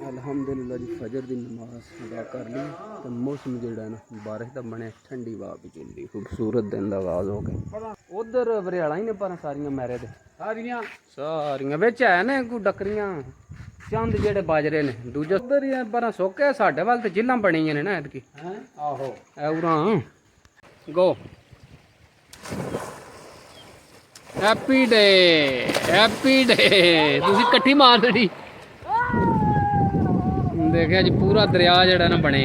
अलहमदुलिल्लाह जी फजर की नमाज अदा कर ली तो मौसम जोड़ा ना बारिश का बने ठंडी हवा भी चलती खूबसूरत दिन का आगाज हो गया। उधर बरियाला ही ने पर सारिया मैरे दे सारिया बिच है ने कोई डकरियां चंद जेड़े बाजरे ने दूजा उधर ही पर सुक्के साडे वाल तो जिल्लां बनी ने ना ऐतकी आहो उरा गो हैप्पी डे तुसी कट्ठी मार दी देखिया जी पूरा दरिया जड़ा ना बने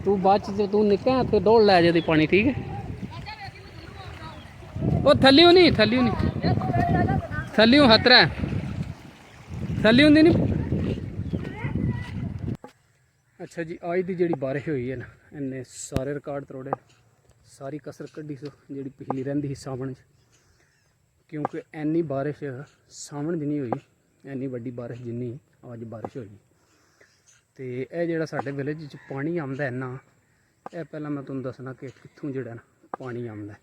तू बच तू निका इतने दौड़ लै जाती पानी ठीक है वो थल्लियों नहीं थल्लियों खतरा है थल्लियों दी नहीं। अच्छा जी आज की जी बारिश हुई है ना इन्हें सारे रिकॉर्ड तोड़े सारी कसर कड्डी सो जी पिछली रही सावन क्योंकि इन्नी बारिश सावन दी नहीं हुई इन्नी वड्डी बारिश जिन्नी अज बारिश हुई। तो यह जोड़ा साढ़े विलेज पानी आंदा इन्ना यह पहला मैं तुहानूं दसना कि कित्थों जोड़ा ना पानी आंदा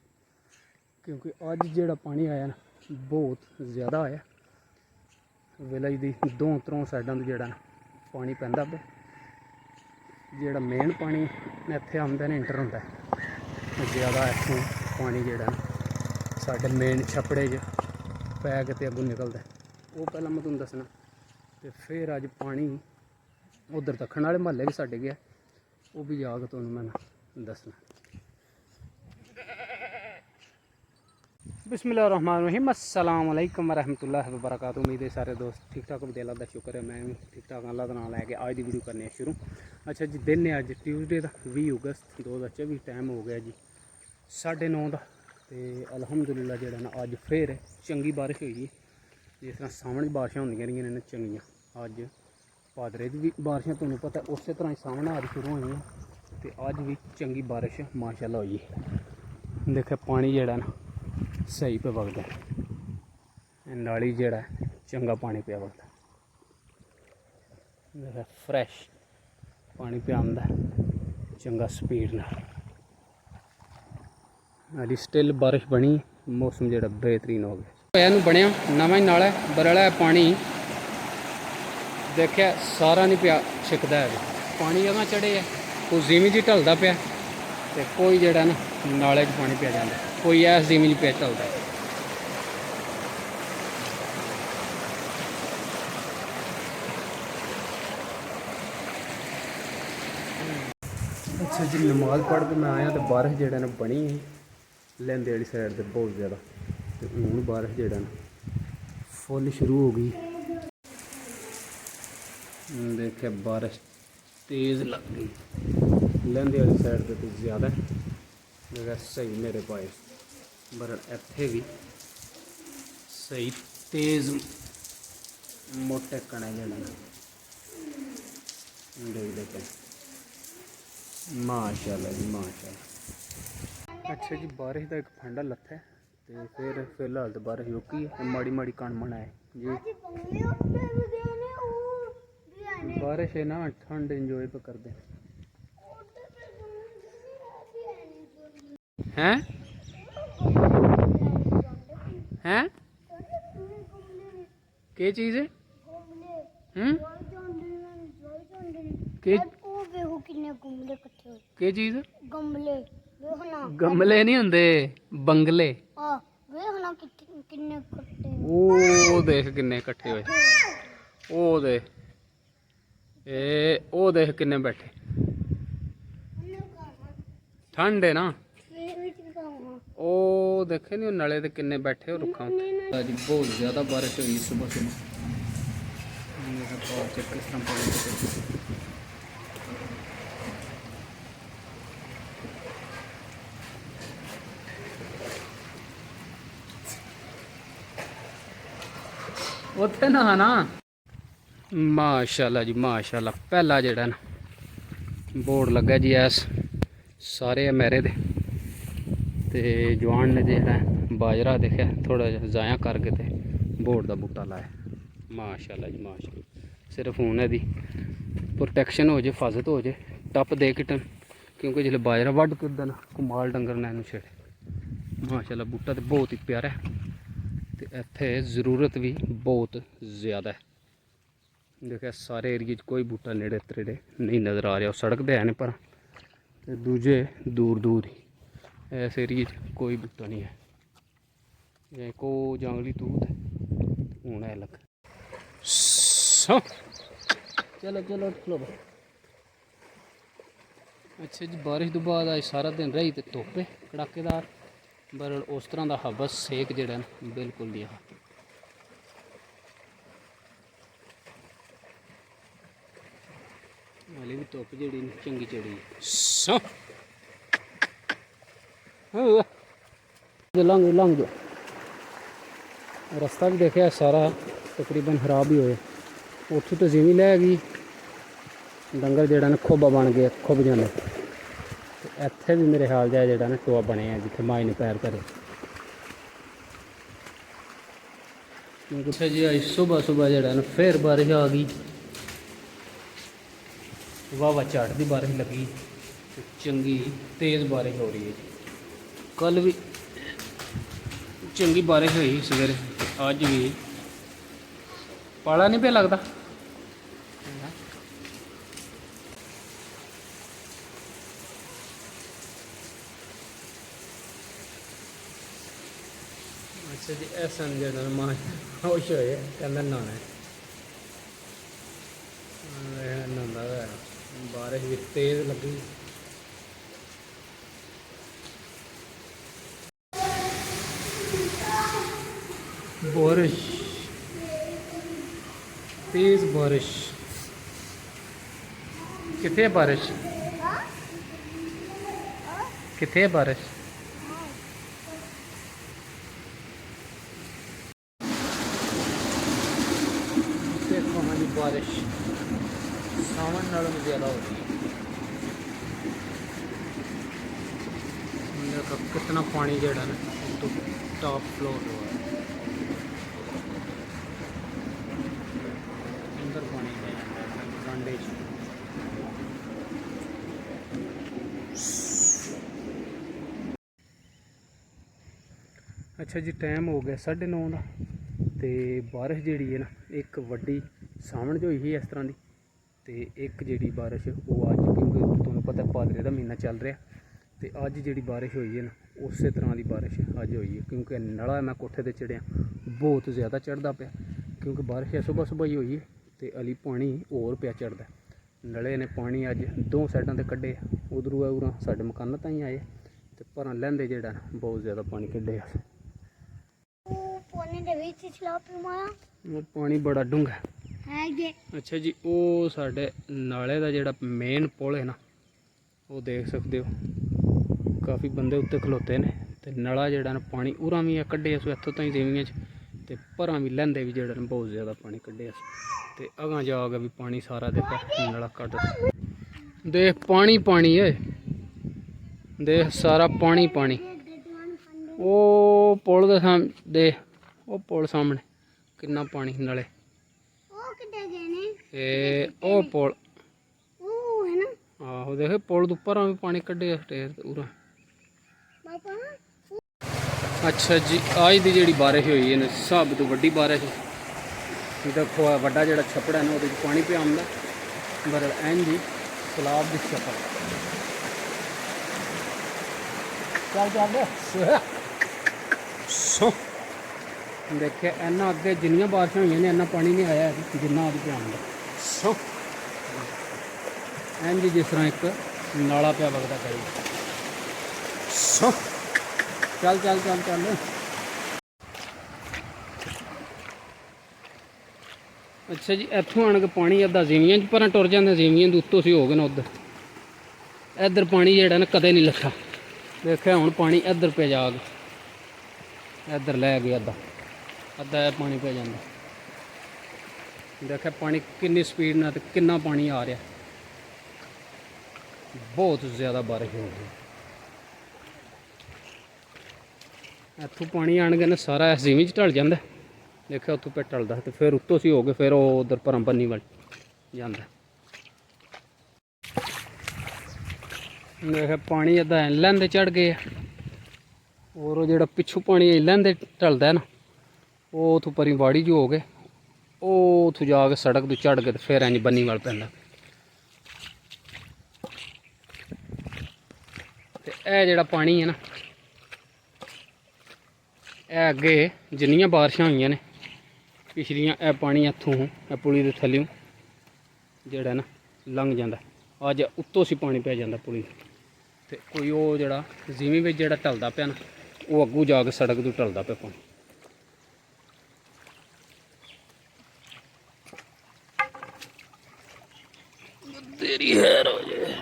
क्योंकि अज जोड़ा पानी आया ना बहुत ज़्यादा आया विलेज की दों त्रों साइडों तो जोड़ा ना पानी पैंदा पे जोड़ा मेन पानी इत्थे आंदा ना इंटर होंदा ज़्यादा इत्थों पानी जोड़ा ना साढ़े मेन छपड़े च पै के अगों निकलदा वो पहला मैं तुहानूं दसना। तो फिर अज पानी उधर दक्खन वाले महल्ले भी साढ़े गया वो भी जाके तुहानूं मैं दसना। बिस्मिल्लाहिर्रहमानिर्रहीम अस्सलाम वालेकुम रहमतुल्लाहि व बरकातहू। उम्मीद है सारे दोस्त ठीक ठाक होंगे अल्लाह का शुक्र है मैं भी ठीक ठाक अल्लाह का नाम लैके अज की वीडियो करने शुरू। अच्छा जी दिन है अज ट्यूसडे का 20 अगस्त 2024 टाइम हो गया जी 9:30 का। तो अलहमदुलिल्लाह जो ना अज फिर चंगी बारिश हुई है जिस तरह सावन बारिशां होंदियां रहियां ने चंगियां अज भादरे की भी बारिशां तुहानूं पता उस तरह ही सावन आ शुरू हुई तो अज भी चंगी बारिश माशाअल्लाह हुई है। देखो पानी जोड़ा ना सही पे वगदा नाली जोड़ा चंगा पानी पे वगदा देखो फ्रैश पानी पे आंदा चंगा स्पीड ना अभी स्टिल बारिश बनी मौसम जोड़ा बेहतरीन हो गया बनया नवा ही नाला बरला पानी देखिया सारा नहीं पिया छिकता है पानी जगह चढ़े है कोई जिमी जी ढलता पाया तो कोई जोड़ा ना नाले पानी पिया जाता कोई ऐस जिमी जी पिया ढलता। अच्छा जी नमाज पढ़ के मैं आया तो बारिश जोड़ा ना बनी लैंदे वाली साइड से बहुत ज़्यादा तो हूँ बारिश जोड़ा ना फुल शुरू हो गई। देखिए बारिश तेज़ लग गई लहंदे वाली साइड पर तो ज़्यादा देखा सही मेरे पाए पर इत्थे भी सही तेज़ मोटे कणे जने देख माशाल्लाह जी माशाल्लाह। अच्छा जी बारिश का एक फंडा लत्था है तो फिर फिलहाल तो बारिश रुकी है माड़ी माड़ी कण बनाए जी बारिश है ना ठंड इंजॉय पे कर दे हैं हैं क्या चीज़ है क्या चीज़ गमले नहीं होंदे बंगले ओ देख किन्ने इकट्ठे हुए ओ देख ओ देख किन्ने बैठे ठंड है ना ओ देखे नहीं नाले ते किन्ने बैठे हो रुखा अज बहुत ज़्यादा बारिश हुई सुबह सुबह उत्थे नहाना माशाल्लाह जी माशाल्लाह। पहला जोड़ा ना बोर्ड लगा जी ऐस सारे मेरे दे ते जवान ने जोड़ा बाजरा देखा थोड़ा जिहा जाया करके ते बोर्ड का बूटा लाया माशाल्लाह जी माशाल्लाह। सिर्फ हूँ यदी प्रोटैक्शन हो जाए हिफाजत हो जाए टप दे किटन क्योंकि जिसले बाजरा वड्ड के ना कुमाल डंगर ने इनू छेड़े ਮਾਸ਼ਾਅੱਲਾ ਬੂਟਾ ਤੇ ਬਹੁਤ ਹੀ ਪਿਆਰਾ ਹੈ ਤੇ ਇੱਥੇ ਜ਼ਰੂਰਤ ਵੀ ਬਹੁਤ ਜ਼ਿਆਦਾ ਹੈ। ਦੇਖਿਆ ਸਾਰੇ ਏਰੀਏ 'ਚ ਕੋਈ ਬੂਟਾ ਨੇੜੇ ਤੇੜੇ ਨਹੀਂ ਨਜ਼ਰ ਆ ਰਿਹਾ। ਉਹ ਸੜਕ ਤੇ ਹੈ ਨੇ ਪਰ ਤੇ ਦੂਜੇ ਦੂਰ ਦੂਰ ਹੀ ਇਸ ਏਰੀਏ 'ਚ ਕੋਈ ਬੂਟਾ ਨਹੀਂ ਹੈ। ਇਹ ਕੋ ਜੰਗਲੀ ਤੂਤ ਹੁਣ ਹੈ ਲੱਗ ਚਲੋ ਚਲੋ ਚਲੋ। ਅੱਛਾ ਜੀ, ਬਾਰਿਸ਼ ਤੋਂ ਬਾਅਦ ਅੱਜ ਸਾਰਾ ਦਿਨ ਰਹੀ ਤੇ ਧੁੱਪ ਹੈ ਕੜਾਕੇਦਾਰ, ਪਰ ਉਸ ਤਰ੍ਹਾਂ ਦਾ ਹਵਾ ਸੇਕ ਜਿਹੜਾ ਨਾ ਬਿਲਕੁਲ ਨਹੀਂ ਆ। ਹਾਲੇ ਵੀ ਧੁੱਪ ਜਿਹੜੀ ਚੰਗੀ ਚੜੀ ਲੰਘ ਲੰਘ ਜਾ। ਰਸਤਾ ਵੀ ਦੇਖਿਆ ਸਾਰਾ ਤਕਰੀਬਨ ਖਰਾਬ ਹੀ ਹੋਇਆ। ਉੱਥੋਂ ਤਾਂ ਜਿਵੇਂ ਲੈ ਗਈ ਡੰਗਰ ਜਿਹੜਾ ਨਾ ਖੋਬਾ ਬਣ ਗਿਆ, ਖੁੱਬ ਜਾਂਦੇ। ਤੇ ਇੱਥੇ ਵੀ ਮੇਰੇ ਹਾਲ ਜਿਹਾ ਜਿਹੜਾ ਨਾ ਟੋਆ ਬਣਿਆ ਜਿੱਥੇ ਮਾਈ ਨੇ ਪੈਰ ਕਰੇ। ਅੱਛਾ ਜੀ, ਅੱਜ ਸੁਬਹ ਜਿਹੜਾ ਨਾ ਫਿਰ ਬਾਰਿਸ਼ ਆ ਗਈ। ਵਾਹ ਝਾੜ ਦੀ ਬਾਰਿਸ਼ ਲੱਗੀ ਤੇ ਚੰਗੀ ਤੇਜ਼ ਬਾਰਿਸ਼ ਹੋ ਰਹੀ ਹੈ ਜੀ। ਕੱਲ ਵੀ ਚੰਗੀ ਬਾਰਿਸ਼ ਹੋਈ ਸਵੇਰੇ, ਅੱਜ ਵੀ ਪਾਲਾ ਨਹੀਂ ਪਿਆ ਲੱਗਦਾ। ਅੱਛਾ ਜੀ, ਇਹ ਸਨ ਜਿਹੜਾ ਮਾਂ ਖੁਸ਼ ਹੋਏ ਕਹਿੰਦਾ ਨਹਾਉਣਾ ਨਹਾਉਂਦਾ। ਬਾਰਿਸ਼ ਵੀ ਤੇਜ਼ ਲੱਗੀ। बारिश तेज बारिश कितने बारिश कितने बारिश देखो हाँ जी, बारिश सावन नालों ज़्यादा हो रही है। कितना पानी जड़ा ना तो टॉप फ्लोर हुआ है। अंदर पानी गांडे अच्छा जी, टाइम हो गया 9:30 का। तो बारिश जी है ना एक वड्डी सावण जो हुई इस तरह की, तो एक जी बारिश वो अज, क्योंकि तुहानू पता भादरे का महीना चल रहा, तो अज जी बारिश हुई है ना उस तरह की बारिश अज हुई है। क्योंकि नला मैं कोठे पर चढ़िया बहुत ज़्यादा चढ़ता पाया, क्योंकि बारिश सुबह ही हुई है तो अली पानी होर पिया चढ़ता। नले ने पानी अज दो साइडों से कड्ढे, उधरों उरा साडे मकाना ताईं आए, तो पर लैंदे जेड़ा बहुत ज़्यादा पानी कड्ढे। वो पानी बड़ा डूंगा है। अच्छा जी, वो साडे नाले का जेड़ा मेन पुल है ना, वो देख सकते हो काफ़ी बंदे उत्ते खलोते ने। तो नला जेड़ा ना पानी उरा भी कड्ढे अस इत्थों ताईं देवियां च, ते परां भी लैंदे भी जेड़ा बहुत ज़्यादा पानी कड्ढे अस। ते अगां जाके भी पानी सारा देखा नला कट देख पानी पानी है, देख सारा पानी पानी। वो पुल दे सामने देख, वो पुल सामने कितना पानी नले, ओ पुल आहो देख पुल उपर भी पानी कड्ढे स्टेर उरा। अच्छा जी, आज की जी बारिश हुई है सब तो वड्डी बारिश। देखो वड्डा जो छपड़ा है ना वो पानी पे आंदा, पर एन जी सलाब की शक्ल देखिए इन्ना अगे जिन्नियां बारिशा हुई ने इन्ना पानी नहीं आया जिन्ना अज पे आंदा। एन जी जिस तरह एक नाला पिया वगदा करी। चल चल चल चल। अच्छा जी, इत्थों आन के पानी अद्धा जीवियां च पर टुर जाता, जीवियां उत्तों से हो गए ना उधर। इधर पानी जेड़ा ना कदे नहीं लथा। देखिए हुण पानी इधर पे जाग, इधर लै गया अद्धा अद्धा पानी पे जाता। देखिए पानी कितनी स्पीड ना कितना पानी आ रहा, बहुत ज़्यादा बारिश हो गई। इत्थों पानी आन के ना सारा इस जिमीं च ढल जाता। देखिए उत्थों पे टलदा तो फिर उत्तों से हो गए, फिर वो उधर भरम भन्नी वाल जाता। देखिए पानी अद्धा लैंदे चढ़ गए। और वो जो पिछू पानी लहंदे ढलदा है ना, वो उतों परी बाड़ी जो हो गए, वो उतों जाके सड़क तो चढ़ के तो फिर इंज बन्नी वाल पैंदा। ते ए जेड़ा पानी है ना, ए अगे जिन्नियां बारिशां होईयां ने पिछलियां, ए पानी इत्थों पुली दे थल्लों जेड़ा ना लंघ जांदा। अज उत्तों सी पानी पै जांदा पुली ते कोई वो जेड़ा जिमीं विच जेड़ा ढलदा पिया ना, वो अग्गों जाके सड़क तो ढलदा पिया पानी। तेरी हैर हो जाए।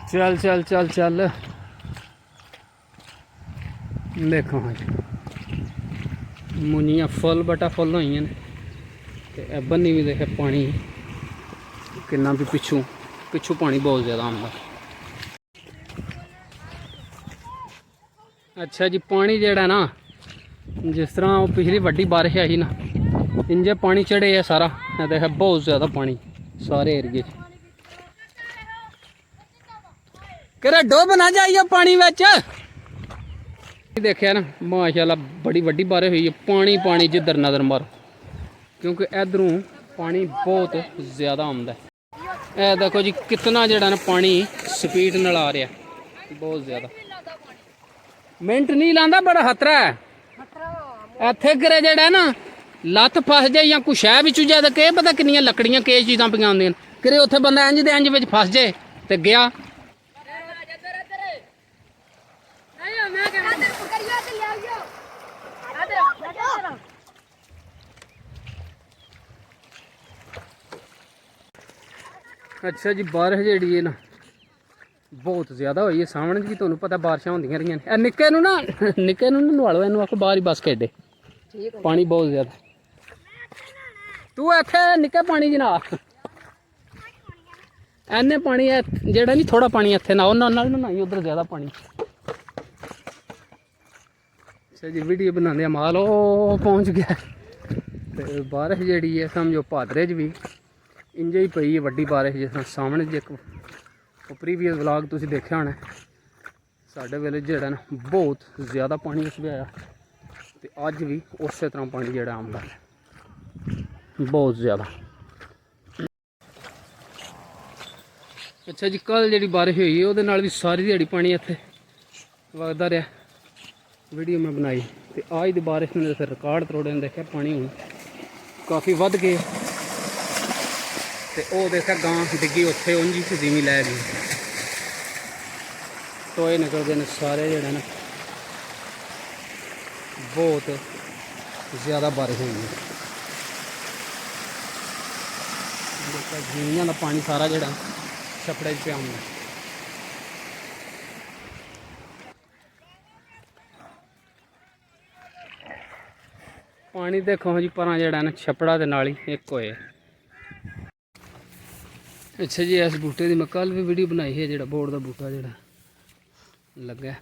चल चल चल चल, देखो हाँ जी मुनियां फुल बटा फुल होई ने, ते बन्नी भी देखे पानी किन्ना भी पिछू पिछू पानी बहुत ज़्यादा आंदा। अच्छा जी, पानी जेड़ा ना जिस तरह वो पिछली वड्डी बारिश आई ना, इंजे पानी चढ़े है सारा, देखे बहुत ज़्यादा पानी सारे एरिए करे डोब ना जाइए पानी विच। देखिया ना माशाल्लाह बड़ी वड्डी बारिश हुई है, पानी पानी जिधर नज़र मारो, क्योंकि इधरों पानी बहुत ज़्यादा आंदा है। ए देखो जी कितना जड़ा ना पानी स्पीड नाल आ रहा है, बहुत ज़्यादा मिनट नहीं लांदा, बड़ा खतरा है। इत्थे करे जड़ा ना लत्त फस जाए या कुछ है बिचू जाए, के पता कितनियां लकड़ियां के चीज़ां पियां आंदियां करे, उत्थे बंदा इंज दे इंज विच फस जाए तो गया। अच्छा जी, बारिश जी है ना बहुत ज़्यादा हुई है। सामने भी तुहानूं पता बारिशां होंदियां रहियां ने। निक्के नूं ना नवालो, इनू आखो बाहर ही बस खेडे, पानी बहुत ज़्यादा। तू इत्थे निक्के पानी च नहा, इन्ने पानी जेड़ा नहीं थोड़ा पानी इत्थे नहाओ, नाल नहाई उधर ज़्यादा पानी। अच्छा जी, वीडियो बनाने माल ओ पहुँच गया। ते बारिश जी है समझो भादरे च भी इंजे ही पई है वड्डी बारिश, जिस तरह सामने एक प्रीवियस व्लॉग तुसीं देखिया होना, साडे वेले जेड़ा ना बहुत ज़्यादा पानी उस भी आया, ते अज भी उस तरह पानी जेड़ा आंदा है बहुत ज़्यादा। अच्छा जी, कल जी बारिश हुई वो भी सारी दिहाड़ी पानी इत्थे वगदा रहा, वीडियो मैं बनाई। तो आज की बारिश ने फिर रिकॉर्ड तोड़े ने, देखा पानी हूँ काफ़ी वध गए, तो वह देखा गां डिग्गी उत्थे उंजी जिमी लै गई, टोए निकलते हैं सारे जड़े ना, बहुत ज़्यादा बारिश हुई है। जिमियां का पानी सारा जड़ा छपड़े पे आंदा। पानी देखो जी पर जड़ा ना छपड़ा के नाल ही एक होए। अच्छा जी, इस बूटे की मैं कल भी वीडियो बनाई है, जो बोर्ड का बूटा जोड़ा लगा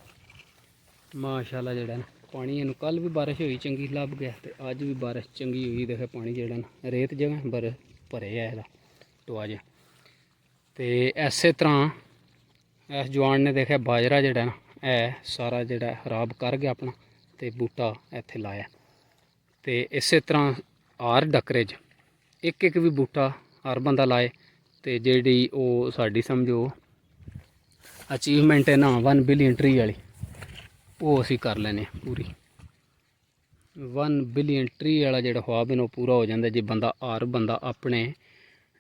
माशाल्लाह, जड़ा ना पानी इन कल भी बारिश हुई चंगी लभ गया, तो अज भी बारिश चंगी हुई। देखा पानी जड़ा ना रेत जगह भरे है टोआ जा, तो इस तरह इस जवान ने देखा बाजरा जड़ा ना है सारा जड़ा खराब कर गया अपना, तो बूटा इत्थे लाया। तो इस तरह हर डकरे च एक एक भी बूटा हर बंदा लाए, तो जी वो साड़ी समझो अचीवमेंट है ना 1 बिलियन ट्री वाली, वो असी कर लेने पूरी। 1 बिलियन ट्री वाला जो ख्वाब है वो पूरा हो जाता जे बंदा हर बंदा अपने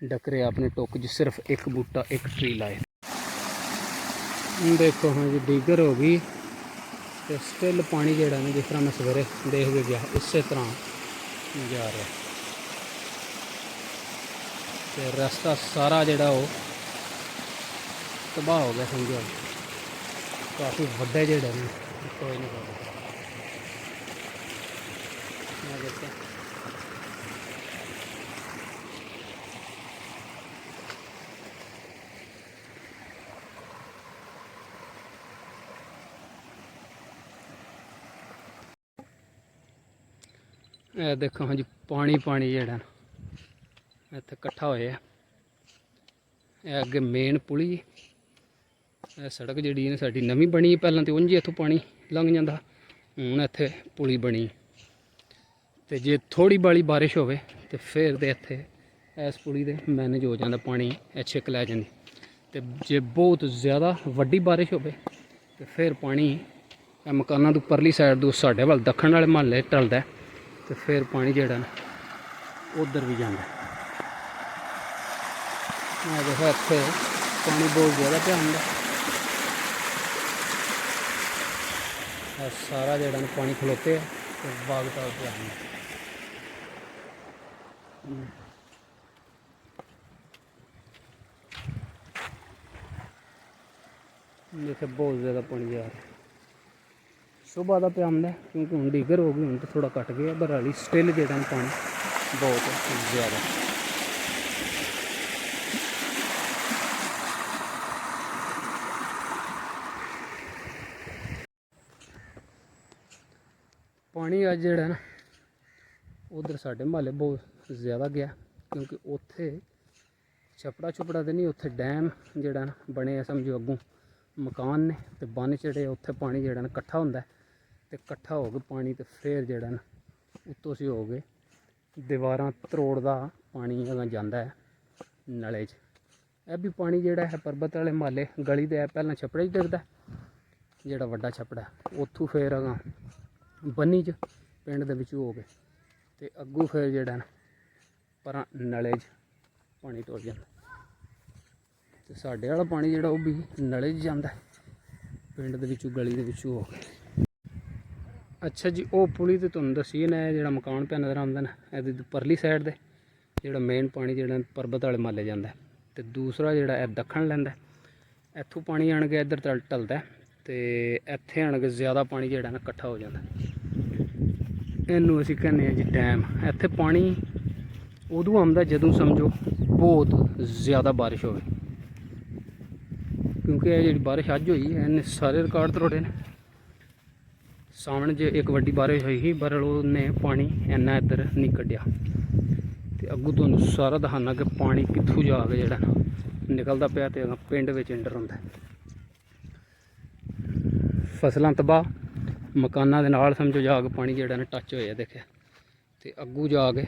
डकरे अपने टुक च सिर्फ एक बूटा एक ट्री लाए। देखो हाँ जी, डिगर हो गई, तो स्टिल पानी जोड़ा ना जिस तरह मैं सवेरे देख के गया इस तरह जा रहा, तो रास्ता सारा जोड़ा वो तबाह हो गया समझो, काफ़ी वड्डे जोड़े ने कोई नहीं पता। देखो हाँ जी, पानी पानी जोड़ा इत्थे कट्ठा होया, ਇਹ ਅੱਗੇ ਮੇਨ ਪੁਲੀ, ਇਹ ਸੜਕ ਜਿਹੜੀ ਹੈ ਸਾਡੀ ਨਵੀਂ ਬਣੀ ਹੈ। ਪਹਿਲਾਂ ਤਾਂ ਉਂਝ ਹੀ ਇੱਥੋਂ ਪਾਣੀ ਲੰਘ ਜਾਂਦਾ, ਹੁਣ ਇੱਥੇ ਪੁਲੀ ਬਣੀ। ਤੇ ਜੇ ਥੋੜੀ ਬਾਲੀ ਬਾਰਿਸ਼ ਹੋਵੇ ਤੇ ਫਿਰ ਤੇ ਇੱਥੇ ਇਸ ਪੁਲੀ ਦੇ ਮੈਨੇਜ ਹੋ ਜਾਂਦਾ, ਪਾਣੀ ਇਹ ਛਿੱਕ ਲੈ ਜਾਂਦੀ। ਤੇ ਜੇ ਬਹੁਤ ਜ਼ਿਆਦਾ ਵੱਡੀ ਬਾਰਿਸ਼ ਹੋਵੇ ਤੇ ਫਿਰ ਪਾਣੀ ਇਹ ਮਕਾਨਾਂ ਤੋਂ ਪਰਲੀ ਸਾਈਡ ਤੋਂ ਸਾਡੇ ਵੱਲ ਦੱਖਣ ਵਾਲੇ ਮਹੱਲੇ ਢਲਦਾ, ਤੇ ਫਿਰ ਪਾਣੀ ਜਿਹੜਾ ਨਾ ਉਧਰ ਵੀ ਜਾਂਦਾ। ਆ ਦੇਖੋ ਇੱਥੇ ਪਾਣੀ ਬਹੁਤ ਜ਼ਿਆਦਾ ਪਿਆ ਹੁੰਦਾ। ਇਹ ਸਾਰਾ ਜਿਹੜਾ ਨਾ ਪਾਣੀ ਖਲੋਤੇ ਤੇ ਬਾਗ ਤਾਲ ਪਿਆ ਹੁੰਦਾ। ਜਿੱਥੇ ਬਹੁਤ ਜ਼ਿਆਦਾ ਪਾਣੀ ਜਾ ਰਿਹਾ। ਸੁਬਾਹ ਦਾ ਪਿਆ ਹੁੰਦਾ ਕਿਉਂਕਿ ਹੁਣ ਡੀਗਰ ਹੋ ਗਈ, ਹੁਣ ਤਾਂ ਥੋੜਾ ਘਟ ਗਿਆ, ਪਰ ਹਾਲੀ ਸਟਿਲ ਜਿਹੜਾ ਪਾਣੀ ਬਹੁਤ ਜ਼ਿਆਦਾ। ਪਾਣੀ ਅੱਜ ਜਿਹੜਾ ਨਾ ਉਧਰ ਸਾਡੇ ਮਹੱਲੇ ਬਹੁਤ ਜ਼ਿਆਦਾ ਗਿਆ, ਕਿਉਂਕਿ ਉੱਥੇ ਛਪੜਾ ਛੁਪੜਾ ਤੇ ਨਹੀਂ, ਉੱਥੇ ਡੈਮ ਜਿਹੜਾ ਨਾ ਬਣਿਆ, ਸਮਝੋ ਅੱਗੋਂ ਮਕਾਨ ਨੇ ਤੇ ਬੰਨ ਚੜੇ, ਉੱਥੇ ਪਾਣੀ ਜਿਹੜਾ ਨਾ ਇਕੱਠਾ ਹੁੰਦਾ ਤੇ ਇਕੱਠਾ ਹੋ ਕੇ ਪਾਣੀ ਤੇ ਫਿਰ ਜਿਹੜਾ ਨਾ ਉੱਤੋਂ ਸੀ ਹੋ ਗਏ ਦੀਵਾਰਾਂ ਤਰੋੜਦਾ ਪਾਣੀ ਅਗਾਂ ਜਾਂਦਾ ਹੈ ਨਲੇ 'ਚ। ਇਹ ਵੀ ਪਾਣੀ ਜਿਹੜਾ ਹੈ ਪਰਬਤ ਵਾਲੇ ਮਹੱਲੇ ਗਲੀ ਦੇ ਪਹਿਲਾਂ ਛਪੜੇ 'ਚ ਡਿੱਗਦਾ, ਜਿਹੜਾ ਵੱਡਾ ਛਪੜਾ ਉੱਥੋਂ ਫਿਰ ਅਗਾਂ ਬੰਨੀ 'ਚ ਪਿੰਡ ਦੇ ਵਿੱਚ ਹੋ ਗਏ ਤੇ ਅੱਗੋਂ ਫਿਰ ਜਿਹੜਾ ਨਾ ਪਰ ਨਲੇ 'ਚ ਪਾਣੀ ਟੁਰ ਜਾਂਦਾ। ਤੇ ਸਾਡੇ ਵਾਲਾ ਪਾਣੀ ਜਿਹੜਾ ਉਹ ਵੀ ਨਲੇ 'ਚ ਜਾਂਦਾ ਪਿੰਡ ਦੇ ਵਿੱਚੋਂ, ਗਲੀ ਦੇ ਵਿੱਚੋਂ ਹੋ ਕੇ। ਅੱਛਾ ਜੀ, ਉਹ ਪੁਲੀ ਤੇ ਤੁਹਾਨੂੰ ਦੱਸੀ ਨਾ, ਜਿਹੜਾ ਮਕਾਨ ਪਿਆ ਨਜ਼ਰ ਆਉਂਦਾ ਨਾ, ਇਹਦੀ ਪਰਲੀ ਸਾਈਡ ਦੇ ਜਿਹੜਾ ਮੇਨ ਪਾਣੀ ਜਿਹੜਾ ਪਰਬਤ ਵਾਲੇ ਮਹੱਲੇ ਜਾਂਦਾ, ਤੇ ਦੂਸਰਾ ਜਿਹੜਾ ਇਹ ਦੱਖਣ ਲੈਂਦਾ। ਇੱਥੋਂ ਪਾਣੀ ਆਣ ਕੇ ਇੱਧਰ ਢਲਦਾ ਤੇ ਇੱਥੇ ਆਣ ਕੇ ਜ਼ਿਆਦਾ ਪਾਣੀ ਜਿਹੜਾ ਨਾ ਇਕੱਠਾ ਹੋ ਜਾਂਦਾ। ਇਹਨੂੰ ਅਸੀਂ ਕਹਿੰਦੇ ਹਾਂ ਜੀ ਡੈਮ। ਇੱਥੇ ਪਾਣੀ ਉਦੋਂ ਆਉਂਦਾ ਜਦੋਂ ਸਮਝੋ ਬਹੁਤ ਜ਼ਿਆਦਾ ਬਾਰਿਸ਼ ਹੋਵੇ, ਕਿਉਂਕਿ ਇਹ ਜਿਹੜੀ ਬਾਰਿਸ਼ ਅੱਜ ਹੋਈ ਇਹਨੇ ਸਾਰੇ ਰਿਕਾਰਡ ਤੋੜੇ ਨੇ। ਸਾਹਮਣੇ ਜੇ ਇੱਕ ਵੱਡੀ ਬਾਰਿਸ਼ ਹੋਈ ਸੀ, ਪਰ ਉਹਨੇ ਪਾਣੀ ਇੰਨਾ ਇੱਧਰ ਨਹੀਂ ਕੱਢਿਆ। ਤੇ ਅੱਗੋਂ ਤੁਹਾਨੂੰ ਸਾਰਾ ਦਿਖਾਉਣਾ ਕਿ ਪਾਣੀ ਕਿੱਥੋਂ ਜਾ ਕੇ ਜਿਹੜਾ ਨਾ ਨਿਕਲਦਾ ਪਿਆ ਤੇ ਪਿੰਡ ਵਿੱਚ ਇੰਟਰ ਹੁੰਦਾ। ਫਸਲਾਂ ਤਬਾਹ, ਮਕਾਨਾਂ ਦੇ ਨਾਲ ਸਮਝੋ ਜਾ ਕੇ ਪਾਣੀ ਜਿਹੜਾ ਨਾ ਟੱਚ ਹੋਇਆ ਦੇਖਿਆ। ਤੇ ਅੱਗੋਂ ਜਾ ਕੇ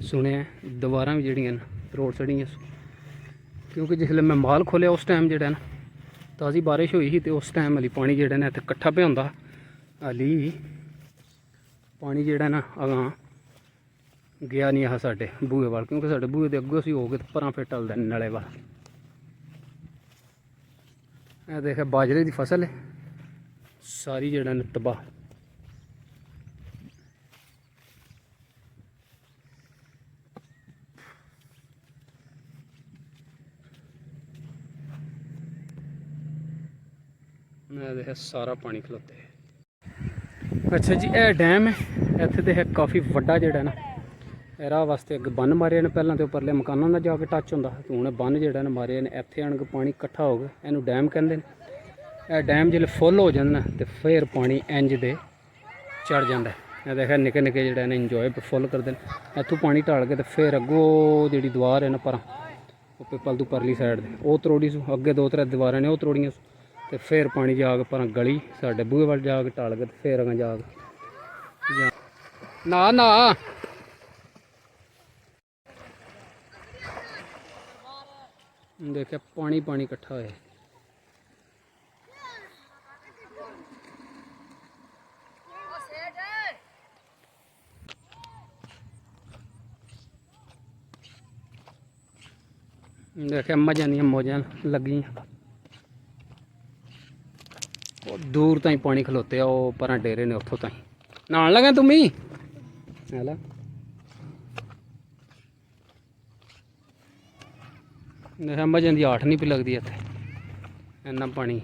ਸੁਣਿਆ ਦੀਵਾਰਾਂ ਵੀ ਜਿਹੜੀਆਂ ਰੋਡ ਚੜੀਆਂ, ਕਿਉਂਕਿ ਜਿਸਲੇ ਮੈਂ ਮਾਲ ਖੋਲ੍ਹਿਆ ਉਸ ਟਾਈਮ ਜਿਹੜਾ ਨਾ ਤਾਜ਼ੀ ਬਾਰਿਸ਼ ਹੋਈ ਸੀ ਤੇ ਉਸ ਟਾਈਮ ਹਾਲੀ ਪਾਣੀ ਜਿਹੜਾ ਨਾ ਇੱਥੇ ਇਕੱਠਾ ਪਿਆ ਹੁੰਦਾ। ਹਾਲੀ ਪਾਣੀ ਜਿਹੜਾ ਨਾ ਅਗਾਂ ਗਿਆ ਨਹੀਂ ਆ ਸਾਡੇ ਬੂਹੇ ਵੱਲ, ਕਿਉਂਕਿ ਸਾਡੇ ਬੂਹੇ ਦੇ ਅੱਗੋਂ ਅਸੀਂ ਹੋ ਕੇ ਪਰਾਂ ਫਿਰ ਟਲਦਾ ਨਲੇ ਵੱਲ। ਇਹ ਦੇਖਿਆ ਬਾਜਰੇ ਦੀ ਫਸਲ ਹੈ ਸਾਰੀ ਜਿਹੜਾ ਨਾ ਤਬਾਹ। ਇਹ ਦੇਖਿਆ ਸਾਰਾ ਪਾਣੀ ਖਲੋਤੇ। ਅੱਛਾ ਜੀ, ਇਹ ਡੈਮ ਹੈ ਇੱਥੇ ਤੇ ਹੈ ਕਾਫੀ ਵੱਡਾ ਜਿਹੜਾ ਨਾ। ਇਹ ਰਾਹ ਵਾਸਤੇ ਅੱਗੇ ਬੰਨ ਮਾਰੇ ਨੇ, ਪਹਿਲਾਂ ਤੇ ਉੱਪਰਲੇ ਮਕਾਨਾਂ ਨਾਲ ਜਾ ਕੇ ਟੱਚ ਹੁੰਦਾ, ਤੇ ਹੁਣ ਬੰਨ ਜਿਹੜਾ ਨਾ ਮਾਰੇ ਨੇ, ਇੱਥੇ ਆਣ ਕੇ ਪਾਣੀ ਇਕੱਠਾ ਹੋ ਗਿਆ, ਇਹਨੂੰ ਡੈਮ ਕਹਿੰਦੇ ਨੇ। ਇਹ ਡੈਮ ਜਿਹੜੇ ਫੁੱਲ ਹੋ ਜਾਂਦਾ ਤੇ ਫਿਰ ਪਾਣੀ ਇੰਜ ਦੇ ਚੜ ਜਾਂਦਾ। ਇਹ ਦੇਖਿਆ ਨਿੱਕੇ ਨਿੱਕੇ ਜਿਹੜਾ ਨੇ ਇੰਜੋਏ ਫੁੱਲ ਕਰਦੇ ਨੇ। ਇੱਥੋਂ ਪਾਣੀ ਢਾਲ ਕੇ ਤੇ ਫਿਰ ਅੱਗੋਂ ਜਿਹੜੀ ਦੀਵਾਰ ਹੈ ਨਾ ਪਰਾਂ ਉਹ ਪਿੱਪਲ ਤੋਂ ਪਰਲੀ ਸਾਈਡ ਦੇ ਉਹ ਤਰੋੜੀ ਸੂ, ਅੱਗੇ ਦੋ ਤਿੰਨ ਦੀਵਾਰਾਂ ਨੇ ਉਹ ਤਰੋੜੀਆਂ ਸੂ, ਤੇ ਫਿਰ ਪਾਣੀ ਜਾ ਕੇ ਪਰਾਂ ਗਲੀ ਸਾਡੇ ਬੂਹੇ ਵੱਲ ਜਾ ਕੇ ਢਾਲ ਕੇ ਤੇ ਫਿਰ ਅਗਾਂ ਜਾ ਕੇ ਨਾ ਨਾ ਦੇਖਿਆ ਪਾਣੀ ਪਾਣੀ ਇਕੱਠਾ ਹੋਇਆ। ਦੇਖਿਆ ਮੱਝਾਂ ਦੀਆਂ ਮੌਜਾਂ ਲੱਗੀਆਂ, ਉਹ ਦੂਰ ਤਾਈਂ ਪਾਣੀ ਖਲੋਤੇ ਆ, ਉਹ ਪਰਾਂ ਡੇਰੇ ਨੇ ਉੱਥੋਂ ਤਾਈਂ। ਨਹਾਉਣ ਲੱਗਾ ਤੂੰ ਵੀ ਹੈਲਾ? ਦੇਖਿਆ ਮੱਝਾਂ ਦੀ ਆਠ ਨਹੀਂ ਪਈ ਲੱਗਦੀ ਇੱਥੇ, ਇੰਨਾ ਪਾਣੀ।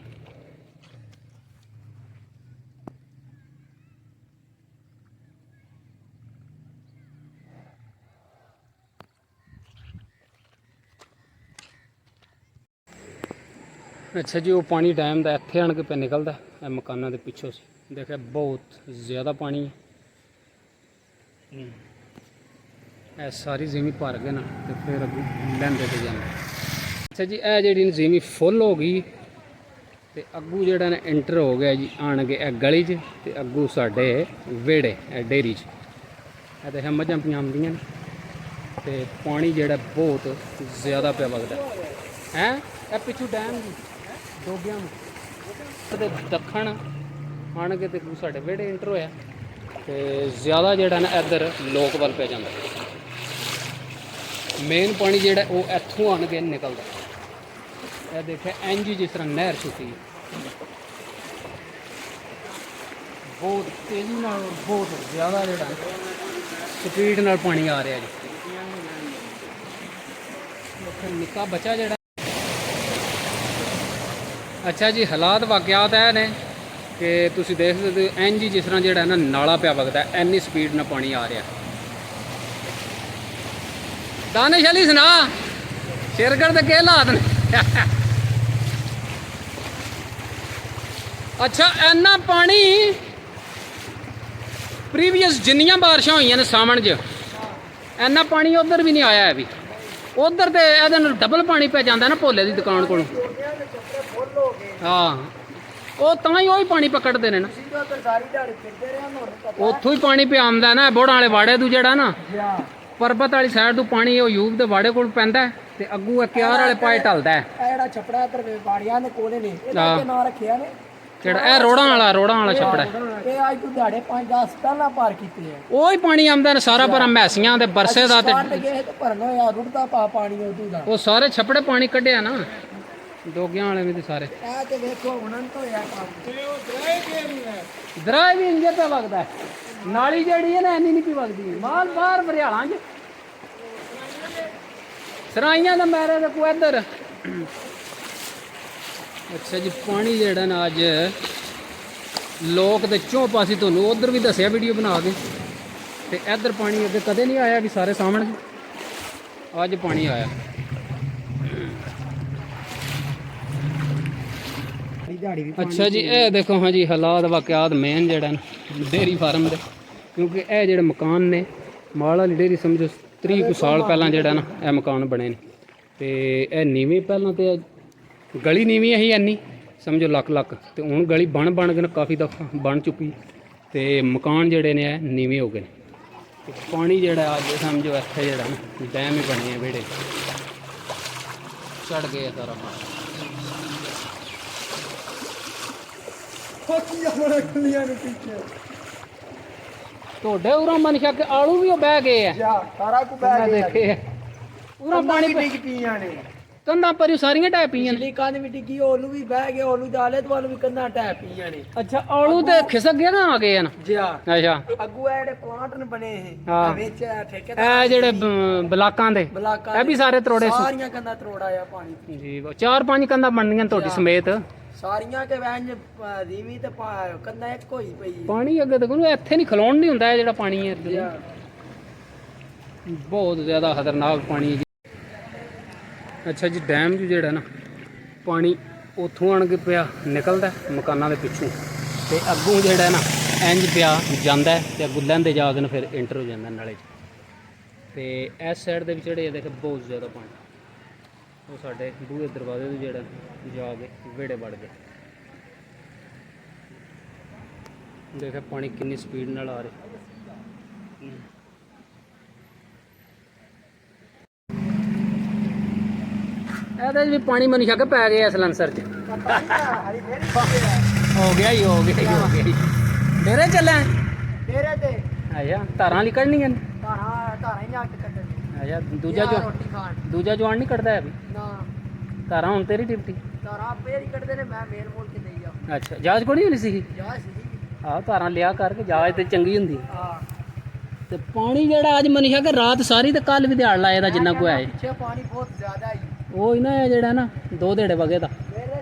ਅੱਛਾ ਜੀ, ਉਹ ਪਾਣੀ ਡੈਮ ਦਾ ਇੱਥੇ ਆਣ ਕੇ ਪਿਆ ਨਿਕਲਦਾ, ਇਹ ਮਕਾਨਾਂ ਦੇ ਪਿੱਛੋਂ ਸੀ। ਦੇਖਿਆ ਬਹੁਤ ਜ਼ਿਆਦਾ ਪਾਣੀ ਇਹ ਸਾਰੀ ਜ਼ਮੀਨ ਭਰ ਗਏ ਨਾ, ਤੇ ਫਿਰ ਅੱਗੇ ਲੈਂਦੇ ਤੇ ਜਾਂਦੇ। ਅੱਛਾ ਜੀ, ਇਹ ਜਿਹੜੀ ਨਜ਼ੀਮੀ ਫੁੱਲ ਹੋ ਗਈ ਤੇ ਅੱਗੂ ਜਿਹੜਾ ਨੇ ਐਂਟਰ ਹੋ ਗਿਆ ਜੀ ਆਣਗੇ ਇਹ ਗਲੀ 'ਚ ਤੇ ਅੱਗੂ ਸਾਡੇ ਵਿਹੜੇ ਇਹ ਡੇਰੀ 'ਚ। ਇਹ ਤੇ ਮੱਝਾਂ ਪੀਆਂ ਆਉਂਦੀਆਂ ਨੇ ਤੇ ਪਾਣੀ ਜਿਹੜਾ ਬਹੁਤ ਜ਼ਿਆਦਾ ਪਿਆ ਵਗਦਾ ਹੈ। ਇਹ ਪਿੱਛੋਂ ਡੈਮ ਜੀ ਡੋਗਿਆਂ ਨੂੰ ਤੇ ਦੱਖਣ ਆਣਗੇ ਤੇ ਸਾਡੇ ਵਿਹੜੇ ਐਂਟਰ ਹੋਇਆ ਤੇ ਜ਼ਿਆਦਾ ਜਿਹੜਾ ਨਾ ਇੱਧਰ ਲੋਕ ਵੱਲ ਪੈ ਜਾਂਦਾ। ਮੇਨ ਪਾਣੀ ਜਿਹੜਾ ਉਹ ਇੱਥੋਂ ਆਣਗੇ ਨਿਕਲਦਾ। ਇਹ ਦੇਖਿਆ ਇੰਜ ਜਿਸ ਤਰ੍ਹਾਂ ਨਹਿਰ ਛੁੱਟੀ ਬਹੁਤ ਤੇਜ਼ੀ ਨਾਲ ਬਹੁਤ ਜ਼ਿਆਦਾ ਜਿਹੜਾ ਸਪੀਡ ਨਾਲ ਪਾਣੀ ਆ ਰਿਹਾ ਜੀ। ਉੱਥੇ ਨਿੱਕਾ ਬੱਚਾ ਜਿਹੜਾ ਅੱਛਾ ਜੀ ਹਾਲਾਤ ਵਾਕਿਆਤ ਇਹ ਨੇ ਕਿ ਤੁਸੀਂ ਦੇਖ ਸਕਦੇ ਹੋ ਇੰਜ ਜਿਸ ਤਰ੍ਹਾਂ ਜਿਹੜਾ ਨਾ ਨਾਲਾ ਪਿਆ ਵਗਦਾ ਇੰਨੀ ਸਪੀਡ ਨਾਲ ਪਾਣੀ ਆ ਰਿਹਾ। ਦਾਨਿਸ਼ ਅਲੀ ਸੁਣਾ ਸ਼ੇਰਗੜ੍ਹ ਦੇ ਕੀ ਹਾਲਾਤ ਨੇ? ਅੱਛਾ ਇੰਨਾ ਪਾਣੀ ਪ੍ਰੀਵੀਅਸ ਜਿੰਨੀਆਂ ਬਾਰਿਸ਼ਾਂ ਹੋਈਆਂ ਨੇ ਸਾਵਣ 'ਚ ਇੰਨਾ ਪਾਣੀ ਉਧਰ ਵੀ ਨਹੀਂ ਆਇਆ ਹੈ ਵੀ। ਉਧਰ ਤੇ ਇਹਦੇ ਨਾਲ ਡਬਲ ਪਾਣੀ ਪੈ ਜਾਂਦਾ ਨਾ ਭੋਲੇ ਦੀ ਦੁਕਾਨ ਕੋਲੋਂ। ਹਾਂ ਉਹ ਤਾਂ ਹੀ ਉਹੀ ਪਾਣੀ ਪਕੜਦੇ ਨੇ ਨਾ, ਉੱਥੋਂ ਹੀ ਪਾਣੀ ਪਿਆ ਆਉਂਦਾ ਨਾ। ਬੋੜਾਂ ਵਾਲੇ ਵਾੜੇ ਤੋਂ ਜਿਹੜਾ ਨਾ ਪਰਬਤ ਵਾਲੀ ਸਾਈਡ ਤੋਂ ਪਾਣੀ ਉਹ ਯੂਬ ਦੇ ਵਾੜੇ ਕੋਲ ਪੈਂਦਾ ਤੇ ਅੱਗੂ ਕਿਆਰ ਵਾਲੇ ਪਾਏ ਢਲਦਾ ਹੈ। ਇਹ ਜਿਹੜਾ ਛਪੜਾ ਇੱਧਰ ਬਾੜੀਆਂ ਦੇ ਕੋਲੇ ਨੇ ਇਹਦਾ ਨਾਂ ਰੱਖਿਆ ਨੇ ਜਿਹੜਾ ਇਹ ਰੋੜਾਂ ਵਾਲਾ ਛਪੜਾ ਇਹ ਅੱਜ ਤੋਂ ਦਿਹਾੜੇ 5-10 ਪਹਿਲਾਂ ਪਾਰ ਕੀਤੇ ਆ। ਉਹੀ ਪਾਣੀ ਆਉਂਦਾ ਨੇ ਸਾਰਾ ਪਰ ਮੈਸੀਆਂ ਦੇ ਬਰਸੇ ਦਾ ਤੇ ਭਰਨ ਹੋਇਆ ਰੁੜਦਾ ਪਾਣੀ ਉਦੋਂ ਦਾ। ਉਹ ਸਾਰੇ ਛਪੜੇ ਪਾਣੀ ਕੱਢਿਆ ਨਾ ਡੋਗਿਆਂ ਵਾਲੇ ਵੀ ਤੇ ਸਾਰੇ। ਇਹ ਤੇ ਵੇਖੋ ਹੁਣ ਤੋਂ ਹੋਇਆ ਕੰਮ ਤੇ ਉਹ ਦਰਾਏ ਵੀ ਇੰਜੇ ਤੇ ਵਗਦਾ ਨਾਲੀ ਜਿਹੜੀ ਹੈ ਨਾ ਇੰਨੀ ਨਹੀਂ ਪੀ ਵਗਦੀ। ਮਾਲ ਬਾਹਰ ਬਰਿਆਲਾਂ 'ਚ ਸਰਾਈਆਂ ਦਾ ਮੈਰੇ ਦੇ ਕੋ ਇੱਧਰ। ਅੱਛਾ ਜੀ ਪਾਣੀ ਜਿਹੜਾ ਨਾ ਅੱਜ ਲੋਕ ਦੇ ਚੋਂ ਪਾਸੇ ਤੁਹਾਨੂੰ ਉਧਰ ਵੀ ਦੱਸਿਆ ਵੀਡੀਓ ਬਣਾ ਕੇ ਤੇ ਇੱਧਰ ਪਾਣੀ ਅੱਗੇ ਕਦੇ ਨਹੀਂ ਆਇਆ ਵੀ ਸਾਰੇ ਸਾਹਮਣੇ ਅੱਜ ਪਾਣੀ ਆਇਆ। ਅੱਛਾ ਜੀ ਇਹ ਦੇਖੋ ਹਾਂ ਜੀ ਹਾਲਾਤ ਵਾਕਿਆਤ ਮੇਨ ਜਿਹੜਾ ਨਾ ਡੇਅਰੀ ਫਾਰਮ ਦੇ, ਕਿਉਂਕਿ ਇਹ ਜਿਹੜੇ ਮਕਾਨ ਨੇ ਮਾਲ ਵਾਲੀ ਡੇਅਰੀ ਸਮਝੋ 30 ਕੁ ਸਾਲ ਪਹਿਲਾਂ ਜਿਹੜਾ ਨਾ ਇਹ ਮਕਾਨ ਬਣੇ ਨੇ ਤੇ ਇਹ ਨੀਵੇਂ ਪਹਿਲਾਂ ਤੇ ਗਲੀ ਨੀਵੀਂ ਅਸੀਂ ਇੰਨੀ ਸਮਝੋ ਲੱਖ ਤੇ ਹੁਣ ਗਲੀ ਬਣ ਕੇ ਨਾ ਕਾਫੀ ਦਫਾ ਬਣ ਚੁੱਕੀ ਤੇ ਮਕਾਨ ਜਿਹੜੇ ਨੇ ਇਹ ਨੀਵੇਂ ਹੋ ਗਏ ਨੇ ਤੇ ਪਾਣੀ ਜਿਹੜਾ ਅੱਜ ਸਮਝੋ ਇੱਥੇ ਜਿਹੜਾ ਨਾ ਡੈਮ ਹੀ ਬਣੇ ਆ ਵਿਹੜੇ ਚੜ ਗਏ ਸਾਰਾ ਪਾਣੀ। ਤੁਹਾਡੇ ਉਰਾਂ ਮਨ ਸ਼ੱਕ ਆਲੂ ਵੀ ਉਹ ਬਹਿ ਗਏ ਆ ਸਾਰਾ ਕੁ ਬਹਿ ਗਿਆ ਦੇਖੇ ਉਰਾਂ ਪਾਣੀ ਡਿੱਗ ਪਈਆਂ ਨੇ। ਕੰਧਾਂ ਪਰ ਸਾਰੀਆਂ ਟੈ ਪਈਆਂ ਨੇ। ਪਿਛਲੀ ਕੰਧ ਵੀ ਡਿੱਗੀ ਉਹਨੂੰ ਵੀ ਬਹਿ ਗਿਆ ਉਹਨੂੰ ਦਾਲੇ ਤੋਂ ਵੀ ਕੰਧਾਂ ਟੈ ਪਈਆਂ ਨੇ। ਅੱਛਾ ਆਲੂ ਤੇ ਖਿਸਕ ਗਿਆ ਨਾ ਆ ਗਏ ਹਨ। ਅੱਛਾ ਅੱਗੂ ਇਹ ਜਿਹੜੇ ਪਲਾਂਟ ਨੇ ਬਣੇ ਹਾਂ। ਵਿੱਚ ਠੇਕੇ ਇਹ ਜਿਹੜੇ ਬਲਾਕਾਂ ਦੇ ਇਹ ਵੀ ਸਾਰੇ ਤਰੋੜੇ ਸਾਰੀਆਂ ਕੰਧਾਂ ਤਰੋੜ ਆਇਆ ਪਾਣੀ ਜੀ। 4-5 ਕੰਧਾਂ ਬਣਨੀਆਂ ਤੁਹਾਡੀ ਸਮੇਤ ਸਾਰੀਆਂ ਕੇ ਵੈਂਜ ਦੀਵੀ ਤੇ ਕੰਧਾਂ ਇੱਕ ਹੋਈ ਪਈ ਪਾਣੀ ਅੱਗੇ ਦੇਖੋ ਇੱਥੇ ਨਹੀਂ ਖਲੋਣ ਨਹੀਂ ਹੁੰਦਾ ਇਹ ਜਿਹੜਾ ਪਾਣੀ ਹੈ ਬਹੁਤ ਜ਼ਿਆਦਾ ਖਤਰਨਾਕ ਪਾਣੀ ਹੈ। ਅੱਛਾ ਜੀ ਡੈਮ ਜਿਹੜਾ ਨਾ ਪਾਣੀ ਉੱਥੋਂ ਆਣ ਕੇ ਪਿਆ ਨਿਕਲਦਾ ਮਕਾਨਾਂ ਦੇ ਪਿੱਛੋਂ ਤੇ ਅੱਗੋਂ ਜਿਹੜਾ ਨਾ ਇੰਜ ਪਿਆ ਜਾਂਦਾ ਤੇ ਅੱਗੋਂ ਲੈਂਦੇ ਜਾ ਕੇ ਨਾ ਫਿਰ ਐਂਟਰ ਹੋ ਜਾਂਦਾ ਨਾਲੇ 'ਚ ਤੇ ਇਸ ਸਾਈਡ ਦੇ ਵਿੱਚ ਜਿਹੜੇ ਦੇਖੋ ਬਹੁਤ ਜ਼ਿਆਦਾ ਪਾਣੀ ਉਹ ਸਾਡੇ ਬੂਹੇ ਦਰਵਾਜ਼ੇ ਤੋਂ ਜਿਹੜਾ ਜਾ ਕੇ ਵਿਹੜੇ ਵੜ ਗਏ। ਦੇਖੋ ਪਾਣੀ ਕਿੰਨੀ ਸਪੀਡ ਨਾਲ ਆ ਰਿਹਾ। ਇਹਦੇ ਵੀ ਪਾਣੀ ਮੈਨੂੰ ਸ਼ੱਕ ਪੈ ਗਿਆ ਸਲੰਸਰ 'ਚ ਹੋ ਗਿਆ ਹੀ ਡੇਰੇ ਚੱਲਿਆ ਡੇਰੇ ਤੇ ਅੱਛਾ ਧਾਰਾਂ ਲਈ ਕੱਢਣੀਆਂ ਧਾਰਾਂ ਹੀ ਜਾ ਕੇ ਕੱਢਣੀ। ਅੱਛਾ ਦੂਜਾ ਜਵਾਨ ਨਹੀਂ ਕੱਢਦਾ ਹੈ ਵੀ ਨਾ ਧਾਰਾਂ ਹੁਣ ਤੇਰੀ ਡਿਊਟੀ ਧਾਰਾਂ ਆਪੇ ਹੀ ਕੱਢਦੇ ਨੇ ਮੈਂ ਮੇਲ ਮੋਲ ਕੇ ਦੇਈ ਆ। ਅੱਛਾ ਜਾਂਚ ਕੋਈ ਨਹੀਂ ਹੋਣੀ ਸੀ ਜਾ ਸੀ ਆਹ ਧਾਰਾਂ ਲਿਆ ਕਰਕੇ ਜਾਂਚ ਤੇ ਚੰਗੀ ਹੁੰਦੀ ਹਾਂ। ਤੇ ਪਾਣੀ ਜਿਹੜਾ ਅੱਜ ਮਨੀਸ਼ਾ ਕਿ ਰਾਤ ਸਾਰੀ ਤੇ ਕੱਲ ਵੀ ਦਿਹਾੜ ਲਾਏ ਦਾ ਜਿੰਨਾ ਕੋਈ ਆਏ ਪਿੱਛੇ ਪਾਣੀ ਬਹੁਤ ਜ਼ਿਆਦਾ ਹੀ ਉਹ ਹੀ ਨਾ ਇਹ ਜਿਹੜਾ ਨਾ 2 ਦਿਹਾੜੇ ਵਗੇ ਦਾ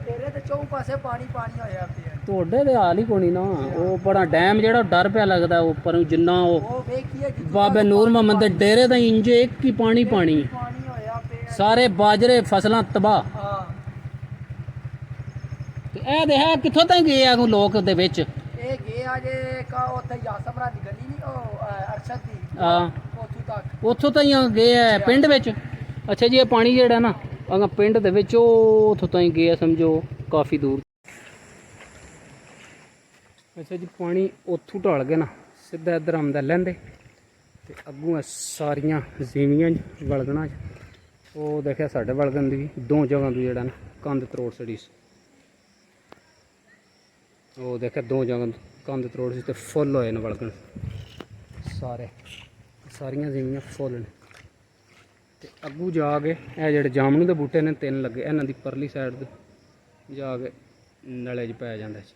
ਡੇਰੇ ਤੇ ਚੌਂ ਪਾਸੇ ਪਾਣੀ ਹੋਇਆ ਪਿਆ। ਤੁਹਾਡੇ ਦੇ ਹਾਲ ਹੀ ਕੋਣੀ ਨਾ ਉਹ ਬੜਾ ਡੈਮ ਜਿਹੜਾ ਡਰ ਪਿਆ ਲੱਗਦਾ ਉੱਪਰ ਜਿੰਨਾ ਉਹ ਵੇਖੀਏ ਬਾਬੇ ਨੂਰ ਮੁਹੰਮਦ ਦੇ ਡੇਰੇ ਦਾ ਇੰਜੇ ਇੱਕ ਹੀ ਪਾਣੀ ਹੋਇਆ ਪਿਆ ਸਾਰੇ ਬਾਜਰੇ ਫਸਲਾਂ ਤਬਾਹ। ਹਾਂ ਤੇ ਇਹ ਦੇ ਹੈ ਕਿੱਥੋਂ ਤਾਈਂ ਗਏ ਆ ਲੋਕ ਦੇ ਵਿੱਚ ਇਹ ਗਏ ਅਜੇ ਕਾ ਉੱਥੇ ਯਾਸਮਰਾ ਦੀ ਗਲੀ ਨਹੀਂ ਉਹ ਅਰਸ਼ਦ ਦੀ ਹਾਂ ਉੱਥੋਂ ਤੱਕ ਉੱਥੋਂ ਤਾਈਂ ਗਏ ਆ ਪਿੰਡ ਵਿੱਚ। ਅੱਛਾ ਜੀ ਇਹ ਪਾਣੀ ਜਿਹੜਾ ਨਾ ਅਗਾ ਪਿੰਡ ਦੇ ਵਿੱਚ ਉਹ ਉੱਥੋਂ ਤਾਈਂ ਗਿਆ ਸਮਝੋ ਕਾਫੀ ਦੂਰ। ਅੱਛਾ ਜੀ, ਪਾਣੀ ਉੱਥੋਂ ਢਲ ਗਿਆ ਨਾ ਸਿੱਧਾ ਇੱਧਰ ਆਉਂਦਾ ਲੈਂਦੇ ਤੇ ਅੱਗੋਂ ਸਾਰੀਆਂ ਜ਼ੀਵੀਆਂ ਵਲਗਣਾ ਉਹ ਦੇਖਿਆ ਸਾਡੇ ਵਲਗਣ ਦੀ ਵੀ ਦੋ ਜਗ੍ਹਾ ਤੋਂ ਜਿਹੜਾ ਨਾ ਕੰਧ ਤਰੋੜ ਛੜੀ ਸੀ। ਉਹ ਦੇਖਿਆ ਦੋ ਜਗ੍ਹਾ ਕੰਧ ਤਰੋੜ ਸੀ ਤੇ ਫੁੱਲ ਹੋਏ ਨੇ ਵਲਗਣ ਸਾਰੀਆਂ ਜ਼ਮੀਨਾਂ ਫੁੱਲ ਨੇ। ਤੇ ਅੱਗੂ ਜਾ ਕੇ ਇਹ ਜਿਹੜੇ ਜਾਮਨੂ ਦੇ ਬੂਟੇ ਨੇ 3 ਲੱਗੇ ਇਹਨਾਂ ਦੀ ਪਰਲੀ ਸਾਈਡ ਤੇ ਜਾ ਕੇ ਨਲੇ 'ਚ ਪੈ ਜਾਂਦਾ ਸੀ।